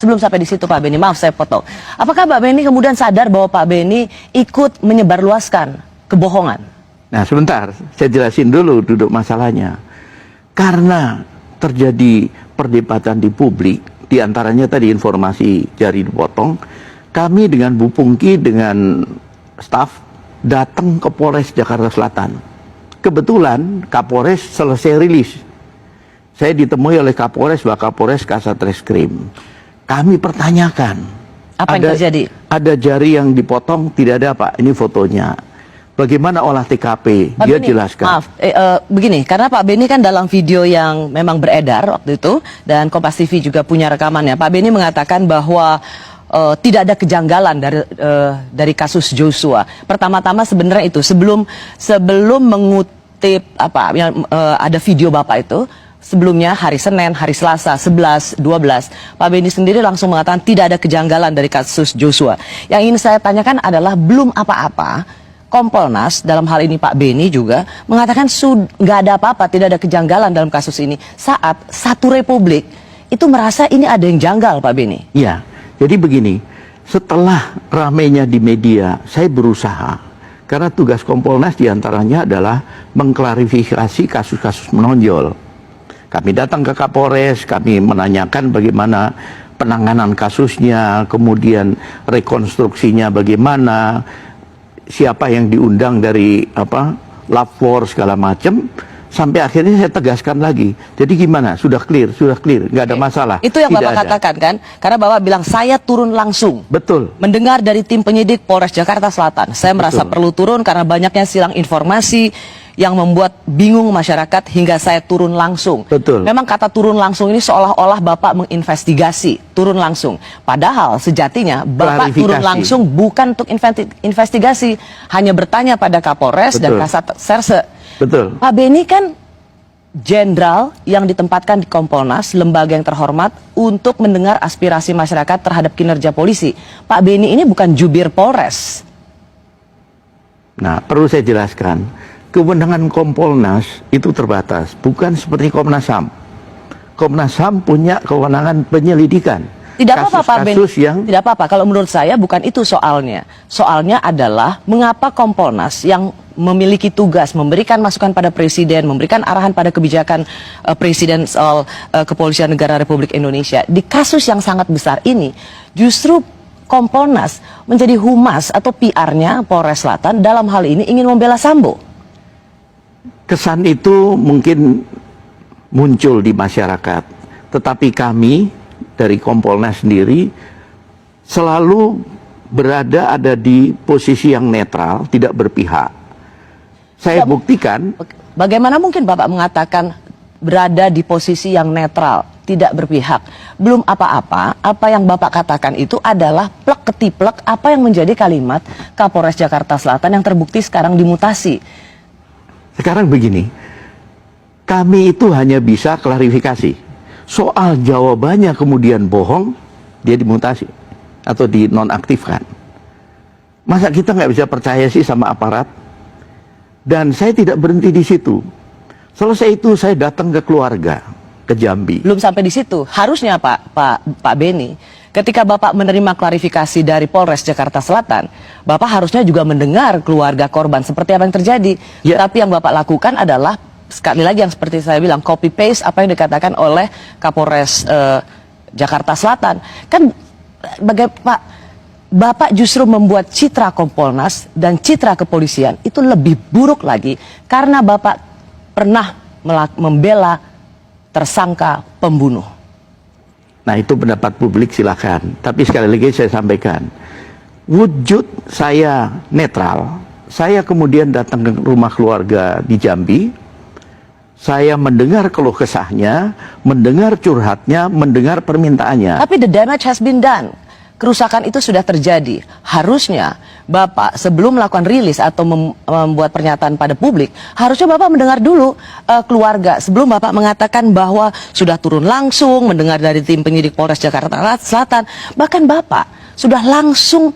Sebelum sampai di situ Pak Beni, maaf saya potong. Apakah Pak Beni kemudian sadar bahwa Pak Beni ikut menyebarluaskan kebohongan? Nah sebentar, saya jelasin dulu duduk masalahnya. Karena terjadi perdebatan di publik, diantaranya tadi informasi jari dipotong, kami dengan Bu Pungki dengan staf datang ke Polres Jakarta Selatan. Kebetulan Kapolres selesai rilis. Saya ditemui oleh Kapolres, Wakapolres, Kasat Reskrim. Kami pertanyakan, apa yang terjadi? Ada jari yang dipotong, tidak ada Pak, ini fotonya. Bagaimana olah TKP? Pak Dia Beni, jelaskan. maaf, begini, karena Pak Beni kan dalam video yang memang beredar waktu itu, dan Kompas TV juga punya rekamannya, Pak Beni mengatakan bahwa tidak ada kejanggalan dari kasus Joshua. Pertama-tama sebenarnya itu, sebelum mengutip ada video Bapak itu, sebelumnya hari Senin, hari Selasa, 11, 12, Pak Beni sendiri langsung mengatakan tidak ada kejanggalan dari kasus Joshua. Yang ingin saya tanyakan adalah belum apa-apa, Kompolnas dalam hal ini Pak Beni juga mengatakan nggak ada apa-apa, tidak ada kejanggalan dalam kasus ini. Saat satu republik itu merasa ini ada yang janggal Pak Beni. Iya, jadi begini, setelah ramainya di media, saya berusaha. Karena tugas Kompolnas diantaranya adalah mengklarifikasi kasus-kasus menonjol. Kami datang ke Kapolres, kami menanyakan bagaimana penanganan kasusnya, kemudian rekonstruksinya bagaimana, siapa yang diundang dari lapor segala macam, sampai akhirnya saya tegaskan lagi. Jadi gimana? Sudah clear, nggak ada masalah. Itu yang Bapak katakan kan? Karena Bapak bilang saya turun langsung. Betul. Mendengar dari tim penyidik Polres Jakarta Selatan, saya merasa perlu turun karena banyaknya silang informasi yang membuat bingung masyarakat hingga saya turun langsung. Betul. Memang kata turun langsung ini seolah-olah Bapak menginvestigasi, turun langsung. Padahal sejatinya Bapak turun langsung bukan untuk investigasi, hanya bertanya pada Kapolres dan Kasat Serse. Betul. Pak Beni kan jenderal yang ditempatkan di Kompolnas, lembaga yang terhormat untuk mendengar aspirasi masyarakat terhadap kinerja polisi. Pak Beni ini bukan jubir Polres. Nah, perlu saya jelaskan. Kewenangan Kompolnas itu terbatas, bukan seperti Komnas HAM. Komnas HAM punya kewenangan penyelidikan. Tidak apa-apa Pak Beni, tidak apa-apa. Kalau menurut saya bukan itu soalnya. Soalnya adalah mengapa Kompolnas yang memiliki tugas memberikan masukan pada Presiden, memberikan arahan pada kebijakan Presiden soal kepolisian negara Republik Indonesia. Di kasus yang sangat besar ini, justru Kompolnas menjadi humas atau PR-nya Polres Selatan dalam hal ini ingin membela Sambo. Kesan itu mungkin muncul di masyarakat, tetapi kami dari Kompolnas sendiri selalu ada di posisi yang netral, tidak berpihak. Saya buktikan. Bagaimana mungkin Bapak mengatakan berada di posisi yang netral, tidak berpihak? Belum apa-apa, apa yang Bapak katakan itu adalah plek ketiplek apa yang menjadi kalimat Kapolres Jakarta Selatan yang terbukti sekarang dimutasi. Sekarang begini, kami itu hanya bisa klarifikasi. Soal jawabannya kemudian bohong, dia dimutasi atau dinonaktifkan. Masa kita nggak bisa percaya sih sama aparat? Dan saya tidak berhenti di situ. Selesai itu saya datang ke keluarga, ke Jambi. Belum sampai di situ. Harusnya Pak Beni, ketika Bapak menerima klarifikasi dari Polres Jakarta Selatan, Bapak harusnya juga mendengar keluarga korban seperti apa yang terjadi. Ya. Tapi yang Bapak lakukan adalah, sekali lagi yang seperti saya bilang, copy paste apa yang dikatakan oleh Kapolres Jakarta Selatan. Kan Bapak justru membuat citra Kompolnas dan citra kepolisian itu lebih buruk lagi karena Bapak pernah membela tersangka pembunuh. Nah itu pendapat publik, silakan. Tapi sekali lagi saya sampaikan, wujud saya netral. Saya kemudian datang ke rumah keluarga di Jambi. Saya mendengar keluh kesahnya, mendengar curhatnya, mendengar permintaannya. Tapi the damage has been done. Kerusakan itu sudah terjadi. Harusnya Bapak sebelum melakukan rilis atau membuat pernyataan pada publik, harusnya Bapak mendengar dulu keluarga. Sebelum Bapak mengatakan bahwa sudah turun langsung, mendengar dari tim penyidik Polres Jakarta Selatan. Bahkan Bapak sudah langsung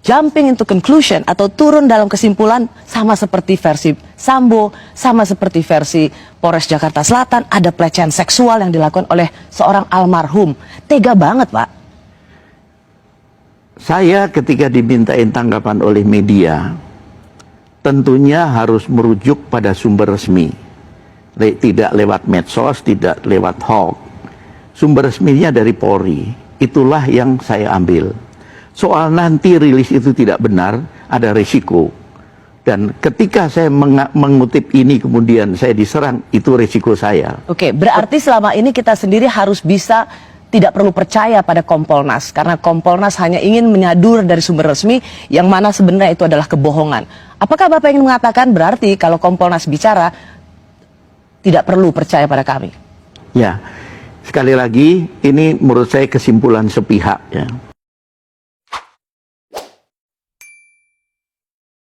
jumping into conclusion atau turun dalam kesimpulan sama seperti versi Sambo, sama seperti versi Polres Jakarta Selatan, ada pelecehan seksual yang dilakukan oleh seorang almarhum. Tega banget Pak. Saya ketika dimintain tanggapan oleh media, tentunya harus merujuk pada sumber resmi. Tidak lewat medsos, tidak lewat hoax. Sumber resminya dari Polri. Itulah yang saya ambil. Soal nanti rilis itu tidak benar, ada risiko. Dan ketika saya mengutip ini kemudian saya diserang, itu risiko saya. Oke, berarti selama ini kita sendiri harus bisa tidak perlu percaya pada Kompolnas. Karena Kompolnas hanya ingin menyadur dari sumber resmi yang mana sebenarnya itu adalah kebohongan. Apakah Bapak ingin mengatakan berarti kalau Kompolnas bicara, tidak perlu percaya pada kami? Ya, sekali lagi ini menurut saya kesimpulan sepihak ya.